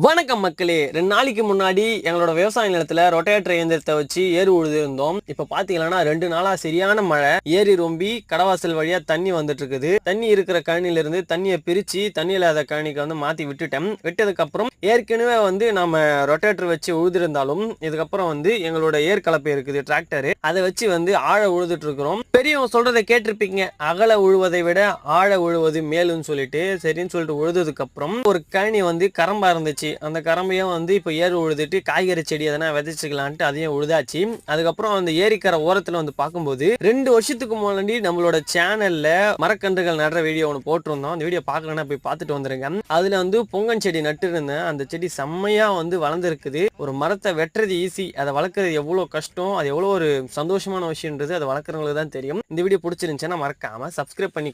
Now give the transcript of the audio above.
வணக்கம் மக்களே. 2 நாளைக்கு முன்னாடி எங்களோட விவசாய நிலத்துல ரொட்டேட்டர் இயந்திரத்தை வச்சு ஏறு உழுது இருந்தோம். இப்ப பாத்தீங்கன்னா 2 நாளா சரியான மழை, ஏரி ரொம்பி கடவாசல் வழியா தண்ணி வந்துட்டு இருக்குது. தண்ணி இருக்கிற கழனில இருந்து தண்ணியை பிரிச்சு தண்ணி இல்லாத கழனிக்கு மாத்தி விட்டுட்டேன். விட்டதுக்கு அப்புறம் ஏற்கனவே நாம ரொட்டேட்டர் வச்சு உழுதிருந்தாலும் இதுக்கப்புறம் எங்களோட ஏர் கலப்பை இருக்குது, டிராக்டர், அதை வச்சு ஆழ உழுதுட்டு இருக்கிறோம். பெரியவங்க சொல்றதை கேட்டிருப்பீங்க, அகல உழுவதை விட ஆழ உழுவது மேலுன்னு சொல்லிட்டு. சரின்னு சொல்லிட்டு உழுதுக்கு அப்புறம் ஒரு கழனி கரம்பா இருந்துச்சு. அந்த கரம்பையும் இப்ப ஏறு உழுதுட்டு காய்கறி செடி எதனா விதைச்சுக்கலான்ட்டு அதையும் உழுதாச்சு. அதுக்கப்புறம் அந்த ஏரிக்கரை ஓரத்துல பார்க்கும்போது 2 வருஷத்துக்கு முன்னாடி நம்மளோட சேனல்ல மரக்கன்றுகள் நடுற வீடியோ ஒன்று போட்டிருந்தோம். அந்த வீடியோ பார்க்கலன்னா போய் பார்த்துட்டு வந்துருங்க. அதுல பொங்கன் செடி நட்டு இருந்தேன். அந்த செடி செம்மையா வளர்ந்துருக்குது. ஒரு மரத்தை வெட்டுறது ஈஸி, அதை வளர்க்கறது எவ்வளவு கஷ்டம், அது எவ்வளவு ஒரு சந்தோஷமான விஷயம்ன்றது அதை வளர்க்குறவங்களுக்கு தான் தெரியும். இந்த வீடியோ பிடிச்சிருந்துச்சுன்னா மறக்காம சப்ஸ்கிரைப் பண்ணி